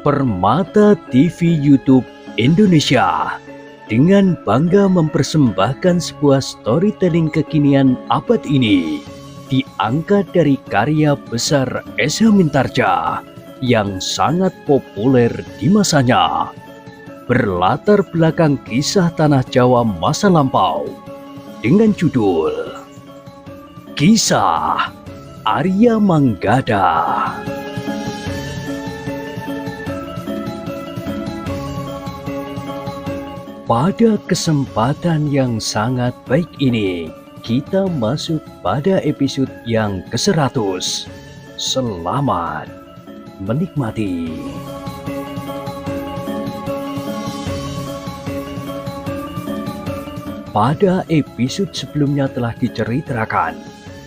Permata TV YouTube Indonesia dengan bangga mempersembahkan sebuah storytelling kekinian abad ini, diangkat dari karya besar Esa Mintarja yang sangat populer di masanya, berlatar belakang kisah tanah Jawa masa lampau dengan judul Kisah Arya Manggada. Pada kesempatan yang sangat baik ini, kita masuk pada episode yang ke-100. Selamat menikmati. Pada episode sebelumnya telah diceritakan,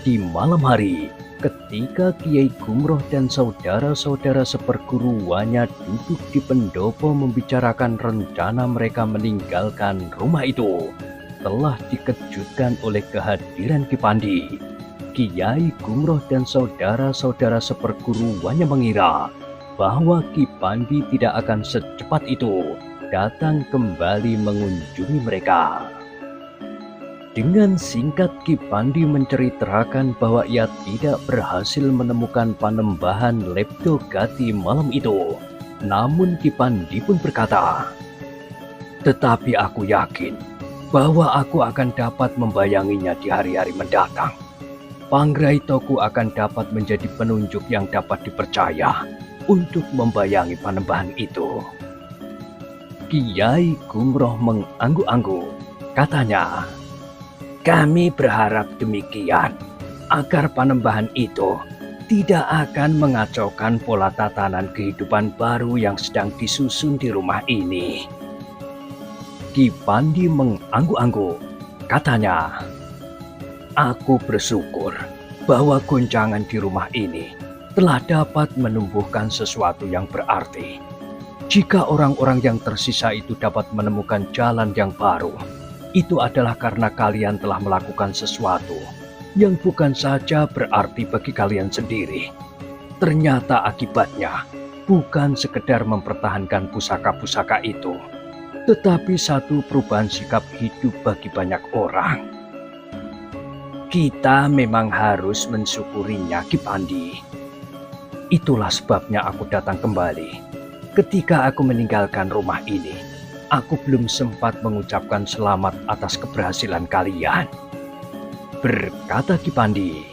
di malam hari ketika Kiai Gumroh dan saudara-saudara seperguruannya duduk di pendopo membicarakan rencana mereka meninggalkan rumah itu, telah dikejutkan oleh kehadiran Ki Pandi. Kiai Gumroh dan saudara-saudara seperguruannya mengira bahwa Ki Pandi tidak akan secepat itu datang kembali mengunjungi mereka. Dengan singkat Ki Pandi menceritakan bahwa ia tidak berhasil menemukan Panembahan Leptogati malam itu. Namun Ki Pandi pun berkata, "Tetapi aku yakin bahwa aku akan dapat membayanginya di hari-hari mendatang. Panggraitoku akan dapat menjadi penunjuk yang dapat dipercaya untuk membayangi Panembahan itu." Kiai Gumroh mengangguk-angguk. Katanya, "Kami berharap demikian, agar Panembahan itu tidak akan mengacaukan pola tatanan kehidupan baru yang sedang disusun di rumah ini." Ki Pandi mengangguk-angguk. Katanya, "Aku bersyukur bahwa goncangan di rumah ini telah dapat menumbuhkan sesuatu yang berarti. Jika orang-orang yang tersisa itu dapat menemukan jalan yang baru, itu adalah karena kalian telah melakukan sesuatu yang bukan saja berarti bagi kalian sendiri. Ternyata akibatnya bukan sekedar mempertahankan pusaka-pusaka itu, tetapi satu perubahan sikap hidup bagi banyak orang. Kita memang harus mensyukurinya, Ki Pandi. Itulah sebabnya aku datang kembali. Ketika aku meninggalkan rumah ini, aku belum sempat mengucapkan selamat atas keberhasilan kalian," berkata Ki Pandi.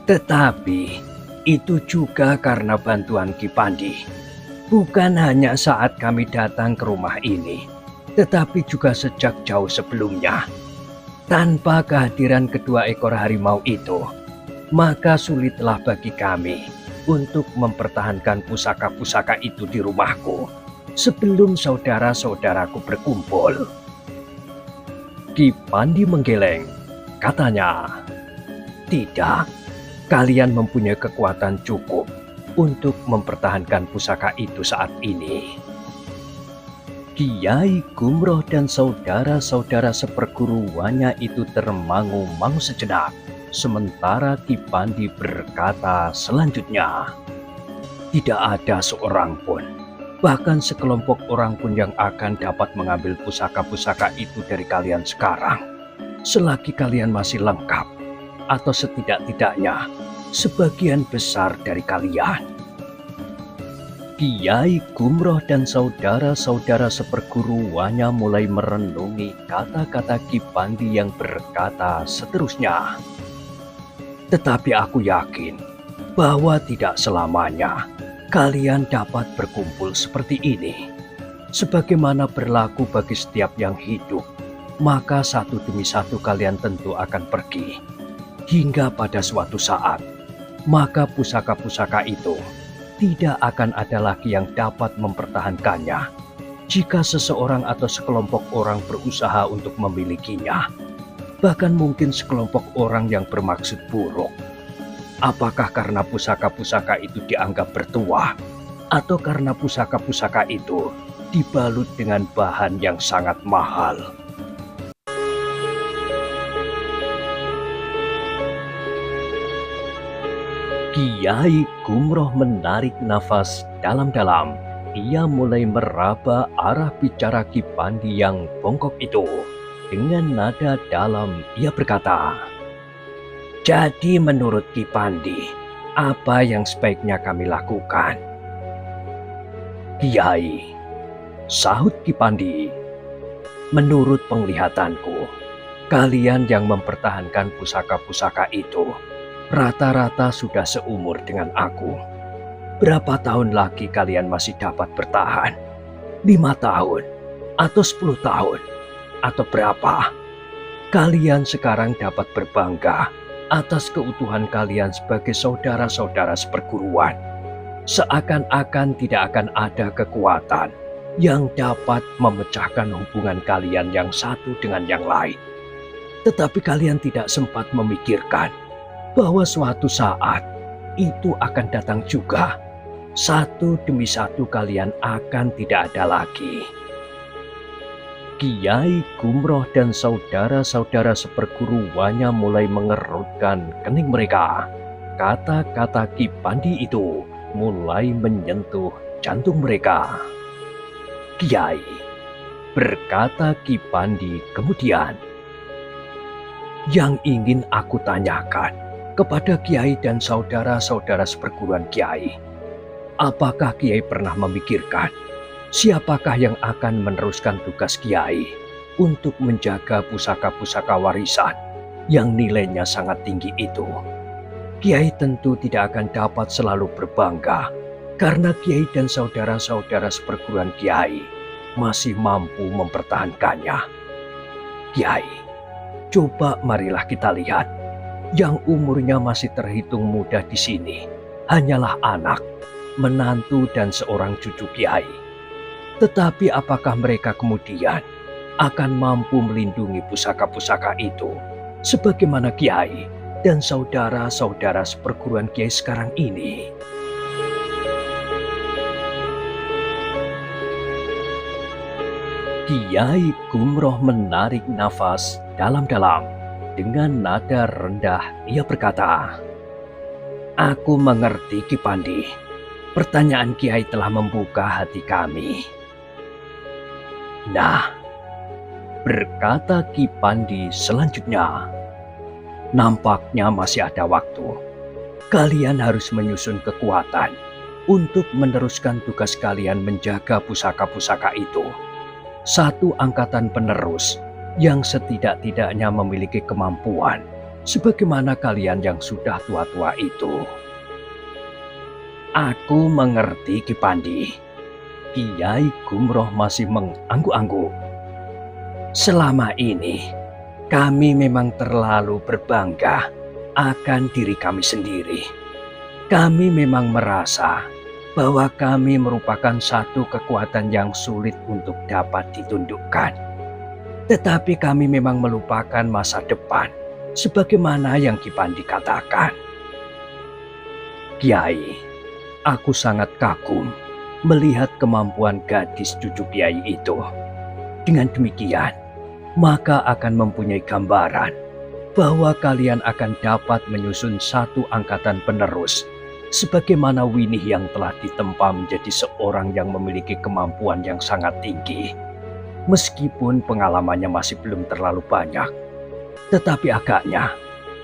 "Tetapi itu juga karena bantuan Ki Pandi. Bukan hanya saat kami datang ke rumah ini, tetapi juga sejak jauh sebelumnya. Tanpa kehadiran kedua ekor harimau itu, maka sulitlah bagi kami untuk mempertahankan pusaka-pusaka itu di rumahku sebelum saudara-saudaraku berkumpul." Ki Pandi menggeleng. Katanya, "Tidak, kalian mempunyai kekuatan cukup untuk mempertahankan pusaka itu saat ini." Kiai Gumroh dan saudara-saudara seperguruannya itu termangu-mangu sejenak. Sementara Ki Pandi berkata selanjutnya, "Tidak ada seorang pun, bahkan sekelompok orang pun yang akan dapat mengambil pusaka-pusaka itu dari kalian sekarang, selagi kalian masih lengkap, atau setidak-tidaknya sebagian besar dari kalian." Kiai Gumroh dan saudara-saudara seperguruannya mulai merenungi kata-kata Ki Pandi yang berkata seterusnya, "Tetapi aku yakin bahwa tidak selamanya kalian dapat berkumpul seperti ini. Sebagaimana berlaku bagi setiap yang hidup, maka satu demi satu kalian tentu akan pergi. Hingga pada suatu saat, maka pusaka-pusaka itu tidak akan ada lagi yang dapat mempertahankannya jika seseorang atau sekelompok orang berusaha untuk memilikinya. Bahkan mungkin sekelompok orang yang bermaksud buruk. Apakah karena pusaka-pusaka itu dianggap bertuah, atau karena pusaka-pusaka itu dibalut dengan bahan yang sangat mahal?" Kiai Gumroh menarik nafas dalam-dalam. Ia mulai meraba arah bicara Ki Pandi yang bongkok itu. Dengan nada dalam ia berkata, "Jadi menurut Ki Pandi, apa yang sebaiknya kami lakukan?" "Kiai," sahut Ki Pandi, "menurut penglihatanku, kalian yang mempertahankan pusaka-pusaka itu rata-rata sudah seumur dengan aku. Berapa tahun lagi kalian masih dapat bertahan? 5 tahun? Atau 10 tahun? Atau berapa? Kalian sekarang dapat berbangga atas keutuhan kalian sebagai saudara-saudara seperguruan. Seakan-akan tidak akan ada kekuatan yang dapat memecahkan hubungan kalian yang satu dengan yang lain. Tetapi kalian tidak sempat memikirkan bahwa suatu saat itu akan datang juga. Satu demi satu kalian akan tidak ada lagi." Kiai Gumroh dan saudara-saudara seperguruannya mulai mengerutkan kening mereka. Kata-kata Ki Pandi itu mulai menyentuh jantung mereka. "Kiai," berkata Ki Pandi kemudian, "yang ingin aku tanyakan kepada Kiai dan saudara-saudara seperguruan Kiai, apakah Kiai pernah memikirkan siapakah yang akan meneruskan tugas Kiai untuk menjaga pusaka-pusaka warisan yang nilainya sangat tinggi itu? Kiai tentu tidak akan dapat selalu berbangga karena Kiai dan saudara-saudara seperguruan Kiai masih mampu mempertahankannya. Kiai, coba marilah kita lihat. Yang umurnya masih terhitung muda di sini hanyalah anak, menantu, dan seorang cucu Kiai. Tetapi apakah mereka kemudian akan mampu melindungi pusaka-pusaka itu sebagaimana Kiai dan saudara-saudara seperguruan Kiai sekarang ini?" Kiai Gumroh menarik nafas dalam-dalam. Dengan nada rendah ia berkata, "Aku mengerti Ki Pandi. Pertanyaan Kiai telah membuka hati kami." "Nah," berkata Ki Pandi selanjutnya, "nampaknya masih ada waktu. Kalian harus menyusun kekuatan untuk meneruskan tugas kalian menjaga pusaka-pusaka itu. Satu angkatan penerus yang setidak-tidaknya memiliki kemampuan sebagaimana kalian yang sudah tua-tua itu." "Aku mengerti Ki Pandi." Kiai Gumroh masih mengangguk-angguk. "Selama ini kami memang terlalu berbangga akan diri kami sendiri. Kami memang merasa bahwa kami merupakan satu kekuatan yang sulit untuk dapat ditundukkan. Tetapi kami memang melupakan masa depan, sebagaimana yang Ki Pandi katakan." "Kiai, aku sangat kagum melihat kemampuan gadis cucu Kiai itu. Dengan demikian, maka akan mempunyai gambaran bahwa kalian akan dapat menyusun satu angkatan penerus, sebagaimana Winih yang telah ditempa menjadi seorang yang memiliki kemampuan yang sangat tinggi. Meskipun pengalamannya masih belum terlalu banyak, tetapi agaknya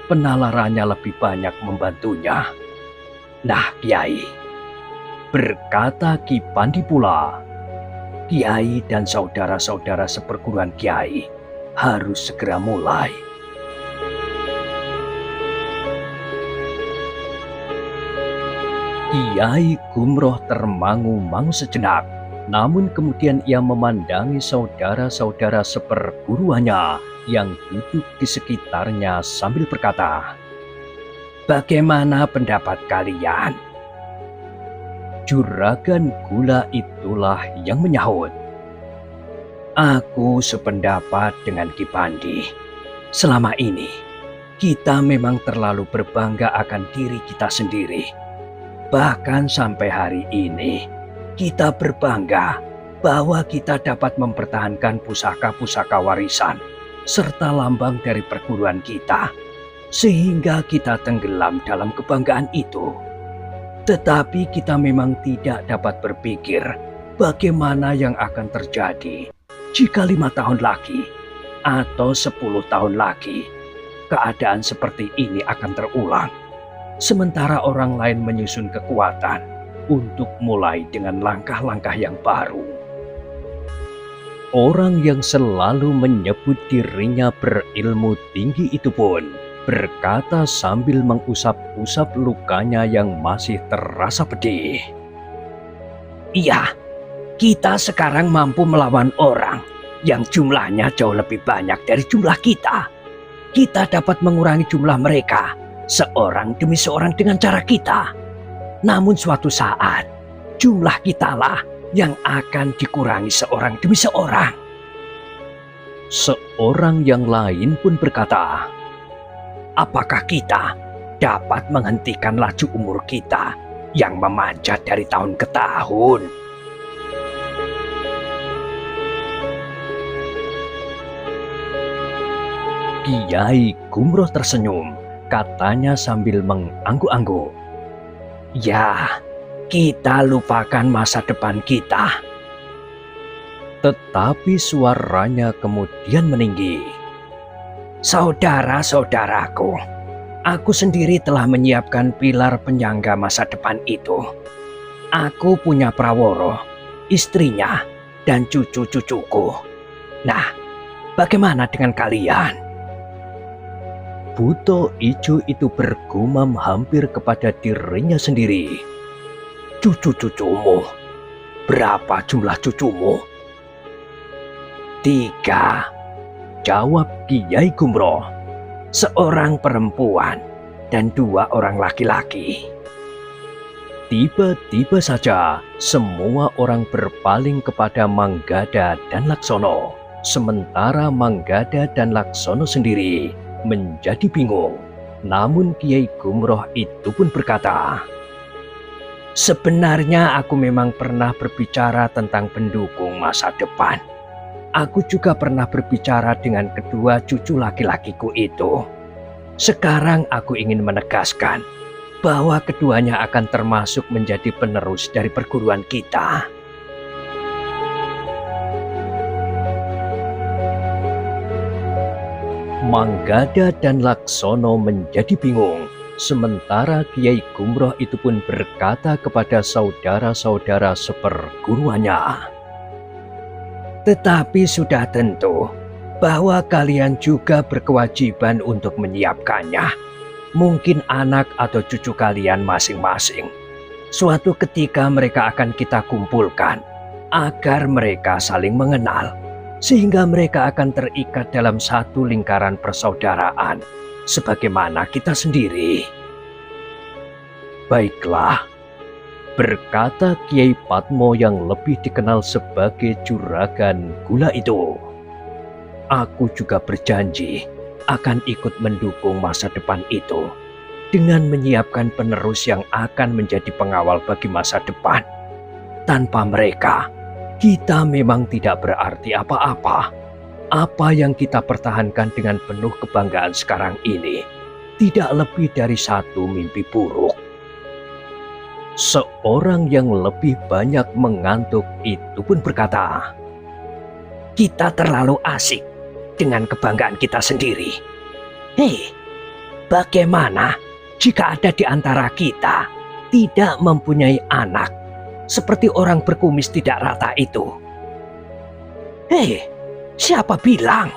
penalarannya lebih banyak membantunya." "Nah Kiai," berkata Ki Pandi pula, "Kiai dan saudara-saudara seperguruan Kiai harus segera mulai." Kiai Gumroh termangu-mangu sejenak. Namun kemudian ia memandangi saudara-saudara seperguruannya yang duduk di sekitarnya sambil berkata, "Bagaimana pendapat kalian?" Juragan Gula itulah yang menyahut, "Aku sependapat dengan Ki Pandi. Selama ini kita memang terlalu berbangga akan diri kita sendiri. Bahkan sampai hari ini kita berbangga bahwa kita dapat mempertahankan pusaka-pusaka warisan serta lambang dari perguruan kita, sehingga kita tenggelam dalam kebanggaan itu. Tetapi kita memang tidak dapat berpikir bagaimana yang akan terjadi jika 5 tahun lagi atau 10 tahun lagi keadaan seperti ini akan terulang. Sementara orang lain menyusun kekuatan untuk mulai dengan langkah-langkah yang baru. Orang yang selalu menyebut dirinya berilmu tinggi itu pun berkata sambil mengusap-usap lukanya yang masih terasa pedih. Iya, kita sekarang mampu melawan orang yang jumlahnya jauh lebih banyak dari jumlah kita. Kita dapat mengurangi jumlah mereka seorang demi seorang dengan cara kita. Namun suatu saat, jumlah kitalah yang akan dikurangi seorang demi seorang. Seorang yang lain pun berkata, apakah kita dapat menghentikan laju umur kita yang memanjat dari tahun ke tahun? Kiai Gumroh tersenyum, katanya sambil mengangguk-angguk. Ya, kita lupakan masa depan kita. Tetapi suaranya kemudian meninggi. Saudara-saudaraku, aku sendiri telah menyiapkan pilar penyangga masa depan itu. Aku punya Praworo, istrinya, dan cucu-cucuku. Nah, bagaimana dengan kalian? Buto Ijo itu bergumam hampir kepada dirinya sendiri. Cucu-cucumu? Berapa jumlah cucumu? 3, jawab Kiai Gumroh. Seorang perempuan dan 2 orang laki-laki. Tiba-tiba saja semua orang berpaling kepada Manggada dan Laksono. Sementara Manggada dan Laksono sendiri menjadi bingung. Namun Kiai Gumroh itu pun berkata, sebenarnya aku memang pernah berbicara tentang pendukung masa depan. Aku juga pernah berbicara dengan kedua cucu laki-lakiku itu. Sekarang aku ingin menegaskan bahwa keduanya akan termasuk menjadi penerus dari perguruan kita. Manggada dan Laksono menjadi bingung. Sementara Kiai Gumroh itu pun berkata kepada saudara-saudara seperguruannya, tetapi sudah tentu bahwa kalian juga berkewajiban untuk menyiapkannya. Mungkin anak atau cucu kalian masing-masing. Suatu ketika mereka akan kita kumpulkan agar mereka saling mengenal, sehingga mereka akan terikat dalam satu lingkaran persaudaraan, sebagaimana kita sendiri. Baiklah, berkata Kiai Padmo yang lebih dikenal sebagai Juragan Gula itu. Aku juga berjanji akan ikut mendukung masa depan itu dengan menyiapkan penerus yang akan menjadi pengawal bagi masa depan. Tanpa mereka, kita memang tidak berarti apa-apa. Apa yang kita pertahankan dengan penuh kebanggaan sekarang ini tidak lebih dari satu mimpi buruk. Seorang yang lebih banyak mengantuk itu pun berkata, kita terlalu asik dengan kebanggaan kita sendiri. Hei, bagaimana jika ada di antara kita tidak mempunyai anak seperti orang berkumis tidak rata itu? Hei, siapa bilang?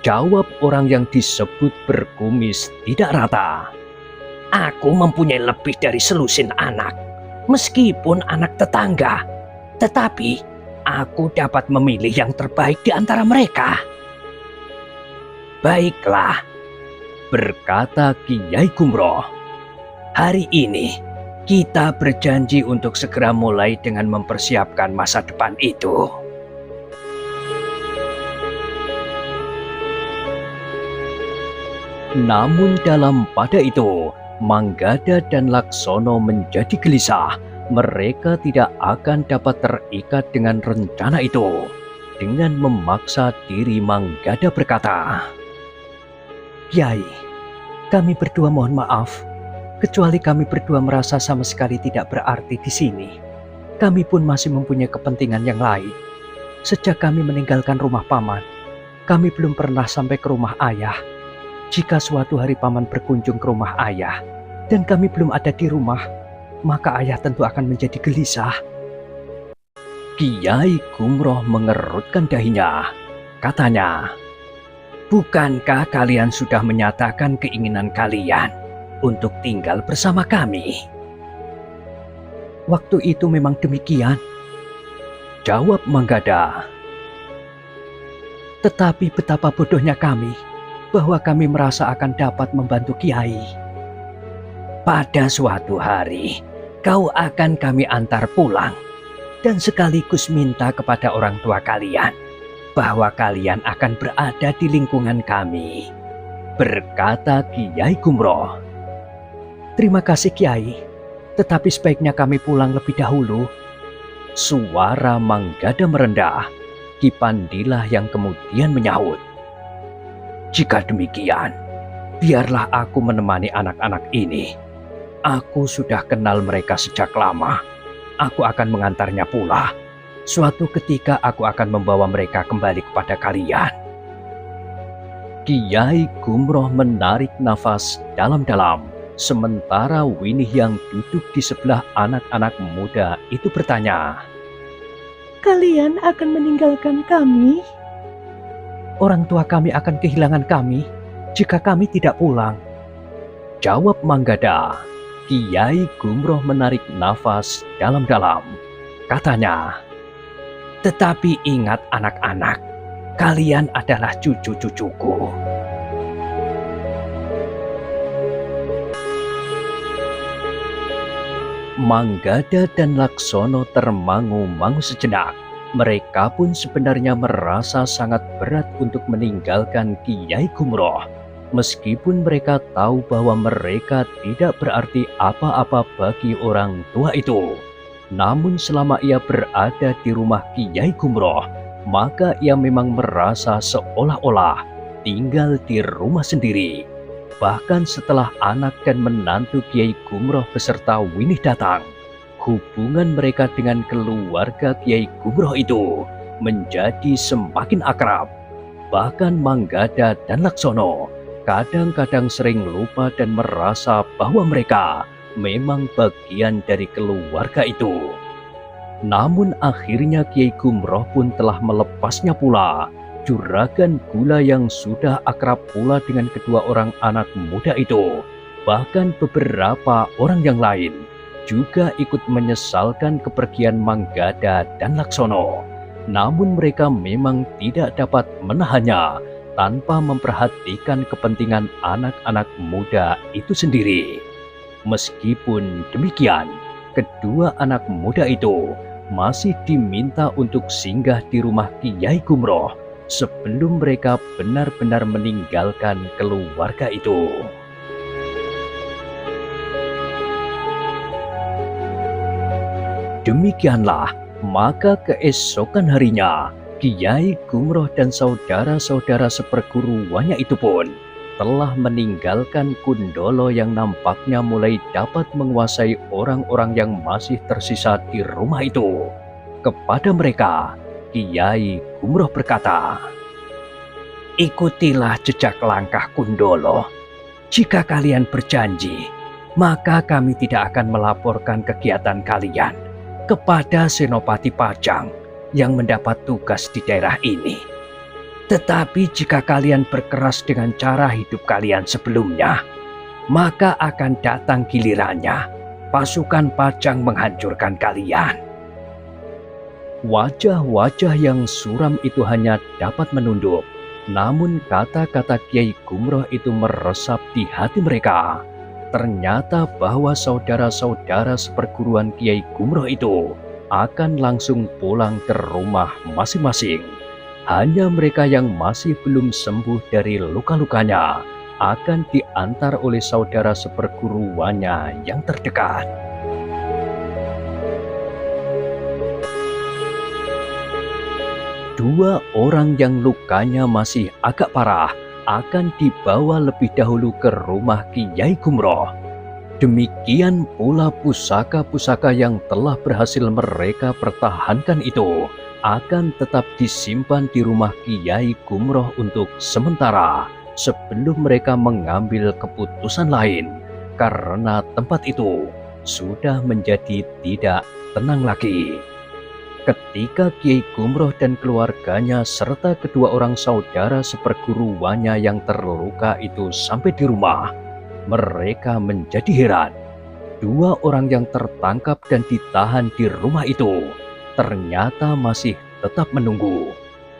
Jawab orang yang disebut berkumis tidak rata. Aku mempunyai lebih dari selusin anak, meskipun anak tetangga. Tetapi aku dapat memilih yang terbaik di antara mereka. Baiklah, berkata Kiai Gumroh. Hari ini kita berjanji untuk segera mulai dengan mempersiapkan masa depan itu. Namun dalam pada itu, Manggada dan Laksono menjadi gelisah. Mereka tidak akan dapat terikat dengan rencana itu. Dengan memaksa diri, Manggada berkata, Kiai, kami berdua mohon maaf. Kecuali kami berdua merasa sama sekali tidak berarti di sini, kami pun masih mempunyai kepentingan yang lain. Sejak kami meninggalkan rumah paman, kami belum pernah sampai ke rumah ayah. Jika suatu hari paman berkunjung ke rumah ayah, dan kami belum ada di rumah, maka ayah tentu akan menjadi gelisah. Kiai Gumroh mengerutkan dahinya. Katanya, "Bukankah kalian sudah menyatakan keinginan kalian untuk tinggal bersama kami?" "Waktu itu memang demikian," jawab Manggada. "Tetapi betapa bodohnya kami, bahwa kami merasa akan dapat membantu Kiai. Pada suatu hari, kau akan kami antar pulang, dan sekaligus minta kepada orang tua kalian bahwa kalian akan berada di lingkungan kami," berkata Kiai Gumroh. "Terima kasih Kiai, tetapi sebaiknya kami pulang lebih dahulu." Suara Manggada merendah. Ki Pandilah yang kemudian menyahut, "Jika demikian, biarlah aku menemani anak-anak ini. Aku sudah kenal mereka sejak lama. Aku akan mengantarnya pula. Suatu ketika aku akan membawa mereka kembali kepada kalian." Kiai Gumroh menarik nafas dalam-dalam, sementara Winih yang duduk di sebelah anak-anak muda itu bertanya, "Kalian akan meninggalkan kami?" "Orang tua kami akan kehilangan kami jika kami tidak pulang," jawab Manggada. Kiai Gumroh menarik nafas dalam-dalam. Katanya, "Tetapi ingat anak-anak, kalian adalah cucu-cucuku." Manggada dan Laksono termangu-mangu sejenak. Mereka pun sebenarnya merasa sangat berat untuk meninggalkan Kiai Gumroh. Meskipun mereka tahu bahwa mereka tidak berarti apa-apa bagi orang tua itu. Namun selama ia berada di rumah Kiai Gumroh, maka ia memang merasa seolah-olah tinggal di rumah sendiri. Bahkan setelah anak dan menantu Kiai Gumroh beserta Winih datang, hubungan mereka dengan keluarga Kiai Gumroh itu menjadi semakin akrab. Bahkan Manggada dan Laksono kadang-kadang sering lupa dan merasa bahwa mereka memang bagian dari keluarga itu. Namun akhirnya Kiai Gumroh pun telah melepasnya pula juragan gula yang sudah akrab pula dengan kedua orang anak muda itu. Bahkan beberapa orang yang lain juga ikut menyesalkan kepergian Manggada dan Laksono. Namun mereka memang tidak dapat menahannya tanpa memperhatikan kepentingan anak-anak muda itu sendiri. Meskipun demikian, kedua anak muda itu masih diminta untuk singgah di rumah Kiai Gumroh sebelum mereka benar-benar meninggalkan keluarga itu. Demikianlah, maka keesokan harinya Kiai Gumroh dan saudara-saudara seperguruannya itu pun telah meninggalkan Kundolo yang nampaknya mulai dapat menguasai orang-orang yang masih tersisa di rumah itu. Kepada mereka, Kiai Gumroh berkata, "Ikutilah jejak langkah Kundolo. Jika kalian berjanji, maka kami tidak akan melaporkan kegiatan kalian kepada Senopati Pajang yang mendapat tugas di daerah ini. Tetapi jika kalian berkeras dengan cara hidup kalian sebelumnya, maka akan datang gilirannya pasukan Pajang menghancurkan kalian." Wajah-wajah yang suram itu hanya dapat menunduk. Namun kata-kata Kiai Gumroh itu meresap di hati mereka. Ternyata bahwa saudara-saudara seperguruan Kiai Gumroh itu akan langsung pulang ke rumah masing-masing. Hanya mereka yang masih belum sembuh dari luka-lukanya akan diantar oleh saudara seperguruannya yang terdekat. Dua orang yang lukanya masih agak parah akan dibawa lebih dahulu ke rumah Kiai Gumroh. Demikian pula pusaka-pusaka yang telah berhasil mereka pertahankan itu akan tetap disimpan di rumah Kiai Gumroh untuk sementara sebelum mereka mengambil keputusan lain, karena tempat itu sudah menjadi tidak tenang lagi. Ketika Kiai Gumroh dan keluarganya serta kedua orang saudara seperguruannya yang terluka itu sampai di rumah, mereka menjadi heran. Dua orang yang tertangkap dan ditahan di rumah itu ternyata masih tetap menunggu.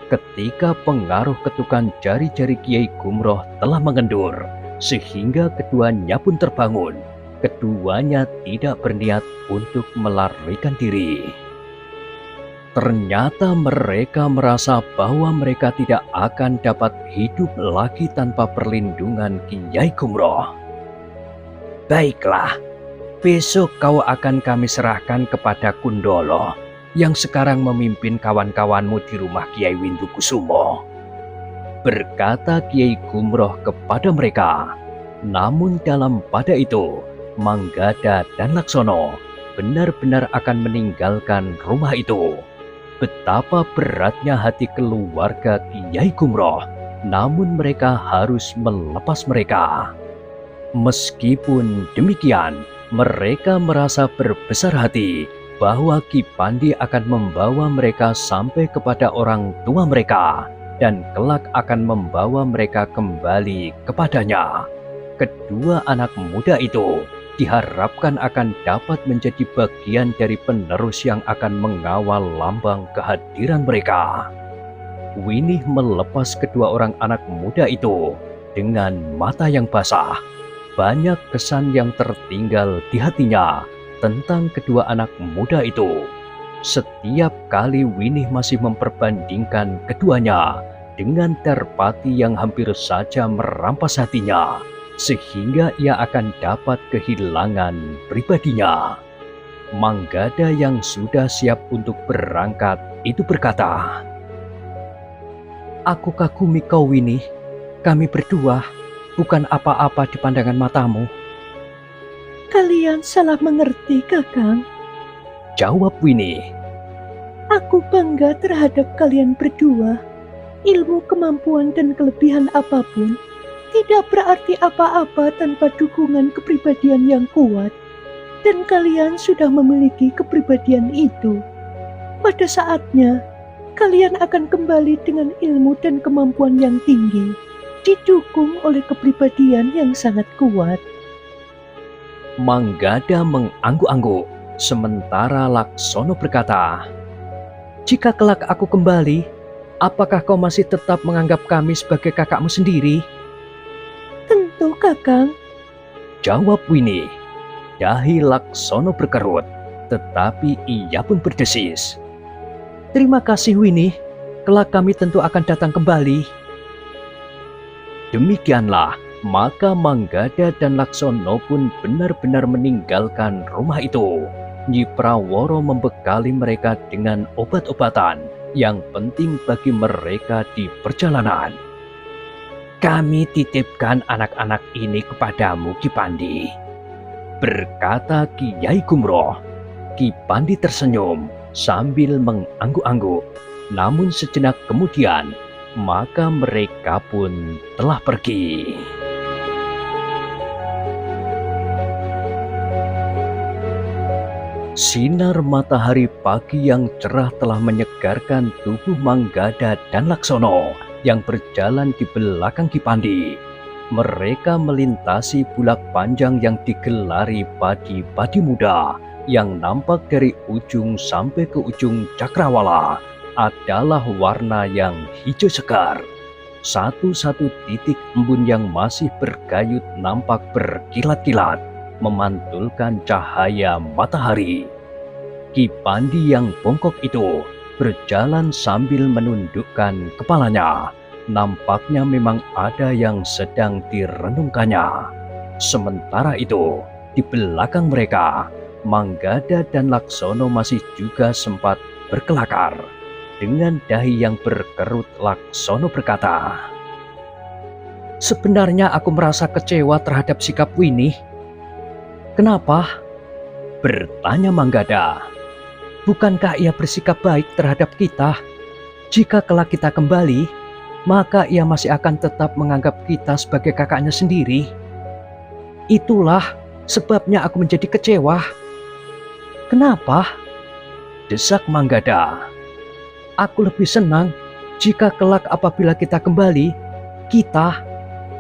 Ketika pengaruh ketukan jari-jari Kiai Gumroh telah mengendur, sehingga keduanya pun terbangun, keduanya tidak berniat untuk melarikan diri. Ternyata mereka merasa bahwa mereka tidak akan dapat hidup lagi tanpa perlindungan Kiai Gumroh. Baiklah, besok kau akan kami serahkan kepada Kundolo yang sekarang memimpin kawan-kawanmu di rumah Kiai Windukusumo, berkata Kiai Gumroh kepada mereka. Namun dalam pada itu, Manggada dan Laksono benar-benar akan meninggalkan rumah itu. Betapa beratnya hati keluarga Kiai Gumroh, namun mereka harus melepas mereka. Meskipun demikian, mereka merasa berbesar hati bahwa Ki Pandi akan membawa mereka sampai kepada orang tua mereka dan kelak akan membawa mereka kembali kepadanya. Kedua anak muda itu diharapkan akan dapat menjadi bagian dari penerus yang akan mengawal lambang kehadiran mereka. Winih melepas kedua orang anak muda itu dengan mata yang basah. Banyak kesan yang tertinggal di hatinya tentang kedua anak muda itu. Setiap kali Winih masih memperbandingkan keduanya dengan Darpati yang hampir saja merampas hatinya, sehingga ia akan dapat kehilangan pribadinya. Manggada yang sudah siap untuk berangkat itu berkata, "Aku kagumi kau Winih, kami berdua bukan apa-apa di pandangan matamu." Kalian salah mengerti, Kakang. Jawab Winih. Aku bangga terhadap kalian berdua. Ilmu, kemampuan, dan kelebihan apapun tidak berarti apa-apa tanpa dukungan kepribadian yang kuat. Dan kalian sudah memiliki kepribadian itu. Pada saatnya, kalian akan kembali dengan ilmu dan kemampuan yang tinggi, didukung oleh kepribadian yang sangat kuat. Manggada mengangguk-angguk, sementara Laksono berkata, "Jika kelak aku kembali, apakah kau masih tetap menganggap kami sebagai kakakmu sendiri?" "Tentu, Kakang," jawab Winih. Dahi Laksono berkerut, tetapi ia pun berdesis, "Terima kasih Winih, kelak kami tentu akan datang kembali." Demikianlah, maka Manggada dan Laksono pun benar-benar meninggalkan rumah itu. Nyi Praworo membekali mereka dengan obat-obatan yang penting bagi mereka di perjalanan. "Kami titipkan anak-anak ini kepadamu, Ki Pandi," berkata Kiai Gumroh. Ki Pandi tersenyum sambil mengangguk-angguk. Namun sejenak kemudian, maka mereka pun telah pergi. Sinar matahari pagi yang cerah telah menyegarkan tubuh Manggada dan Laksono yang berjalan di belakang Ki Pandi. Mereka melintasi bulak panjang yang digelari padi-padi muda yang nampak dari ujung sampai ke ujung cakrawala adalah warna yang hijau segar. Satu-satu titik embun yang masih bergayut nampak berkilat-kilat memantulkan cahaya matahari. Ki Pandi yang bongkok itu berjalan sambil menundukkan kepalanya. Nampaknya memang ada yang sedang direnungkannya. Sementara itu, di belakang mereka, Manggada dan Laksono masih juga sempat berkelakar. Dengan dahi yang berkerut, Laksono berkata, "Sebenarnya aku merasa kecewa terhadap sikap Winih. Kenapa? Bertanya Manggada. Bukankah ia bersikap baik terhadap kita? Jika kelak kita kembali, maka ia masih akan tetap menganggap kita sebagai kakaknya sendiri. Itulah sebabnya aku menjadi kecewa. Kenapa? Desak Manggada. Aku lebih senang jika kelak apabila kita kembali, kita,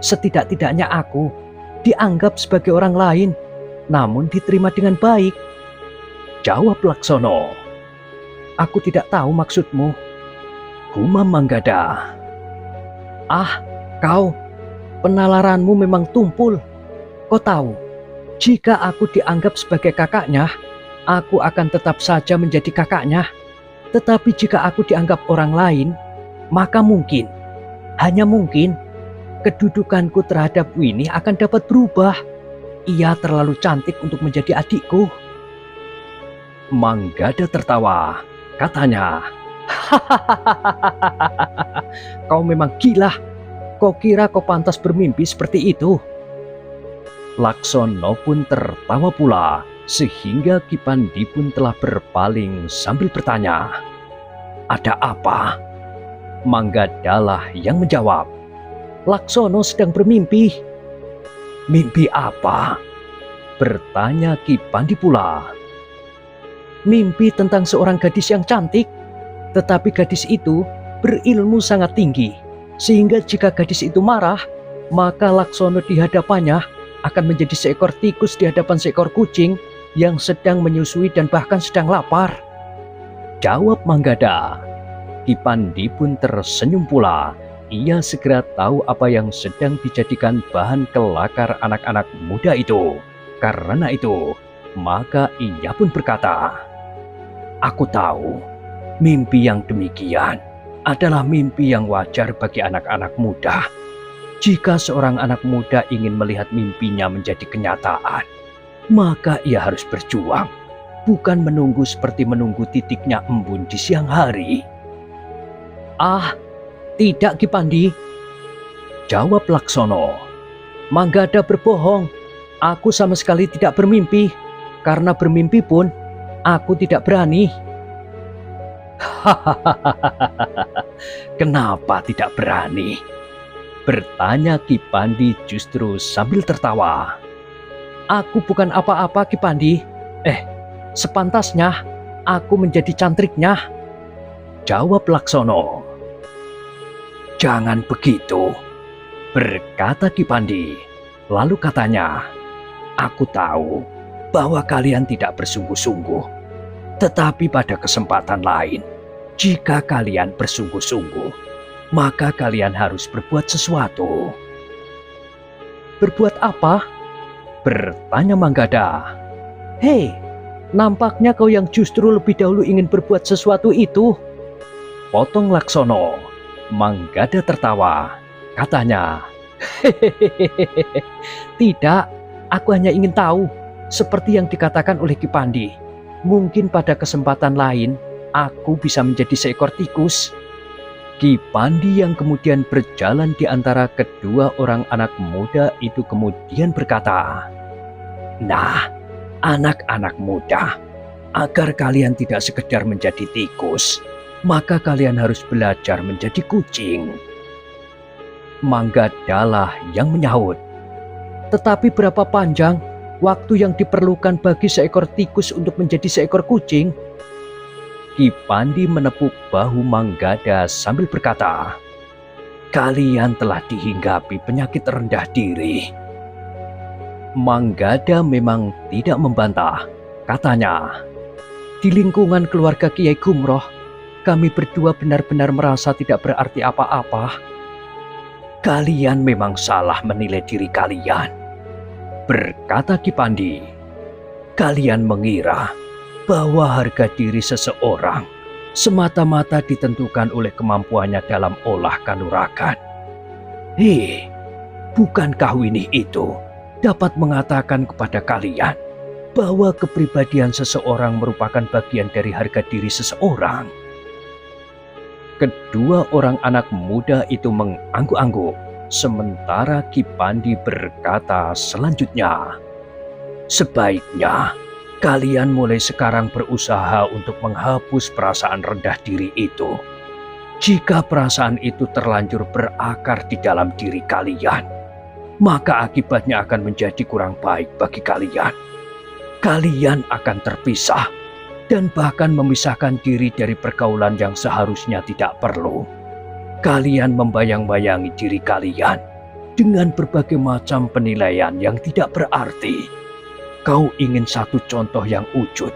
setidak-tidaknya aku, dianggap sebagai orang lain, namun diterima dengan baik. Jawab Laksono. Aku tidak tahu maksudmu. Gumam Manggada. Ah, kau, penalaranmu memang tumpul. Kau tahu, jika aku dianggap sebagai kakaknya, aku akan tetap saja menjadi kakaknya. Tetapi jika aku dianggap orang lain, maka mungkin, hanya mungkin, kedudukanku terhadap Winnie akan dapat berubah. Ia terlalu cantik untuk menjadi adikku. Manggada tertawa. Katanya, hahaha, kau memang gila. Kau kira kau pantas bermimpi seperti itu? Laksono pun tertawa pula, sehingga Ki Pandi pun telah berpaling sambil bertanya, ada apa? Manggadalah yang menjawab, Laksono sedang bermimpi. Mimpi apa? Bertanya Ki Pandi pula. Mimpi tentang seorang gadis yang cantik, tetapi gadis itu berilmu sangat tinggi, sehingga jika gadis itu marah, maka Laksono di hadapannya akan menjadi seekor tikus di hadapan seekor kucing yang sedang menyusui dan bahkan sedang lapar. Jawab Manggada. Ki Pandi pun tersenyum pula. Ia segera tahu apa yang sedang dijadikan bahan kelakar anak-anak muda itu. Karena itu, maka ia pun berkata, aku tahu, mimpi yang demikian adalah mimpi yang wajar bagi anak-anak muda. Jika seorang anak muda ingin melihat mimpinya menjadi kenyataan, maka ia harus berjuang, bukan menunggu seperti menunggu titiknya embun di siang hari. Ah, tidak Ki Pandi. Jawab Laksono. Manggada berbohong. Aku sama sekali tidak bermimpi. Karena bermimpi pun, aku tidak berani. Hahaha. Kenapa tidak berani? Bertanya Ki Pandi justru sambil tertawa. Aku bukan apa-apa Ki Pandi. Sepantasnya aku menjadi cantriknya. Jawab Laksono. Jangan begitu, berkata Ki Pandi. Lalu katanya, aku tahu bahwa kalian tidak bersungguh-sungguh. Tetapi pada kesempatan lain, jika kalian bersungguh-sungguh, maka kalian harus berbuat sesuatu. Berbuat apa? Bertanya Manggada. Hei, nampaknya kau yang justru lebih dahulu ingin berbuat sesuatu itu. Potong Laksono. Manggada tertawa. Katanya, hehehe, tidak, aku hanya ingin tahu, seperti yang dikatakan oleh Ki Pandi. Mungkin pada kesempatan lain, aku bisa menjadi seekor tikus. Ki Pandi yang kemudian berjalan di antara kedua orang anak muda itu kemudian berkata, nah, anak-anak muda, agar kalian tidak sekedar menjadi tikus, maka kalian harus belajar menjadi kucing. Manggadalah yang menyahut. Tetapi berapa panjang waktu yang diperlukan bagi seekor tikus untuk menjadi seekor kucing? Ki Pandi menepuk bahu Manggada sambil berkata, kalian telah dihinggapi penyakit rendah diri. Manggada memang tidak membantah. Katanya, di lingkungan keluarga Kiai Gumroh, kami berdua benar-benar merasa tidak berarti apa-apa. Kalian memang salah menilai diri kalian, berkata Ki Pandi. Kalian mengira bahwa harga diri seseorang semata-mata ditentukan oleh kemampuannya dalam olah kanuragan. Bukankah Winnie itu dapat mengatakan kepada kalian bahwa kepribadian seseorang merupakan bagian dari harga diri seseorang? Kedua orang anak muda itu mengangguk-angguk, sementara Ki Pandi berkata selanjutnya, Sebaiknya kalian mulai sekarang berusaha untuk menghapus perasaan rendah diri itu. Jika perasaan itu terlanjur berakar di dalam diri kalian, maka akibatnya akan menjadi kurang baik bagi kalian. Kalian akan terpisah dan bahkan memisahkan diri dari pergaulan yang seharusnya tidak perlu. Kalian membayang-bayangi diri kalian dengan berbagai macam penilaian yang tidak berarti. Kau ingin satu contoh yang wujud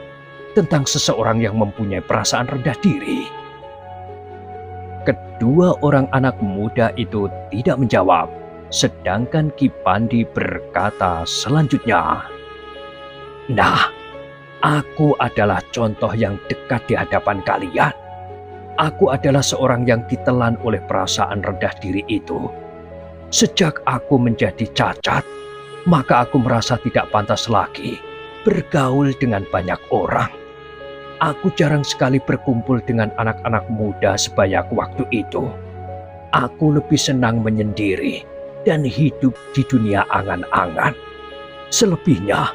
tentang seseorang yang mempunyai perasaan rendah diri? Kedua orang anak muda itu tidak menjawab, sedangkan Ki Pandi berkata selanjutnya, "Nah, aku adalah contoh yang dekat di hadapan kalian. Aku adalah seorang yang ditelan oleh perasaan rendah diri itu. Sejak aku menjadi cacat, maka aku merasa tidak pantas lagi bergaul dengan banyak orang. Aku jarang sekali berkumpul dengan anak-anak muda sebanyak waktu itu. Aku lebih senang menyendiri dan hidup di dunia angan-angan. Selebihnya,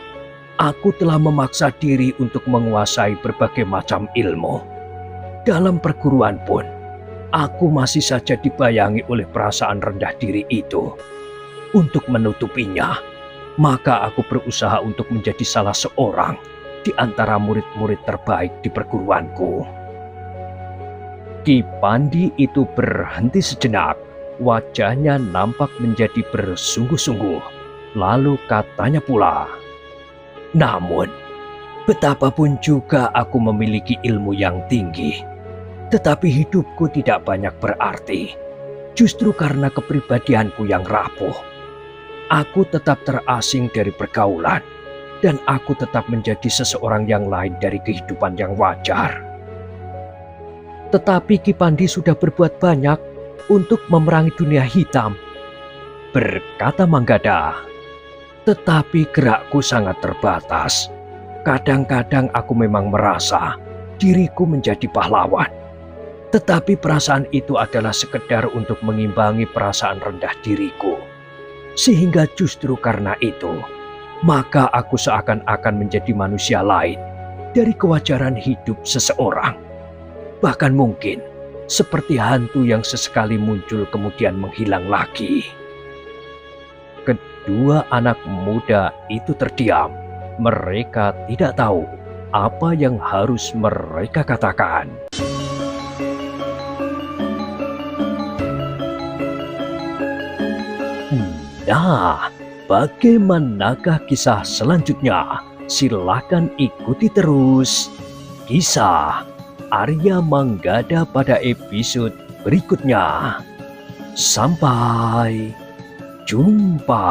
aku telah memaksa diri untuk menguasai berbagai macam ilmu. Dalam perguruan pun, aku masih saja dibayangi oleh perasaan rendah diri itu. Untuk menutupinya, maka aku berusaha untuk menjadi salah seorang di antara murid-murid terbaik di perguruanku." Ki Pandi itu berhenti sejenak. Wajahnya nampak menjadi bersungguh-sungguh. Lalu katanya pula, "Namun, betapapun juga aku memiliki ilmu yang tinggi, tetapi hidupku tidak banyak berarti. Justru karena kepribadianku yang rapuh, aku tetap terasing dari pergaulan, dan aku tetap menjadi seseorang yang lain dari kehidupan yang wajar." "Tetapi Ki Pandi sudah berbuat banyak untuk memerangi dunia hitam," berkata Manggada. "Tetapi gerakku sangat terbatas. Kadang-kadang aku memang merasa diriku menjadi pahlawan. Tetapi perasaan itu adalah sekedar untuk mengimbangi perasaan rendah diriku. Sehingga justru karena itu, maka aku seakan-akan menjadi manusia lain dari kewajaran hidup seseorang. Bahkan mungkin seperti hantu yang sesekali muncul kemudian menghilang lagi." Kedua anak muda itu terdiam. Mereka tidak tahu apa yang harus mereka katakan. Nah, bagaimanakah kisah selanjutnya? Silakan ikuti terus kisah Arya Manggada pada episode berikutnya. Sampai jumpa.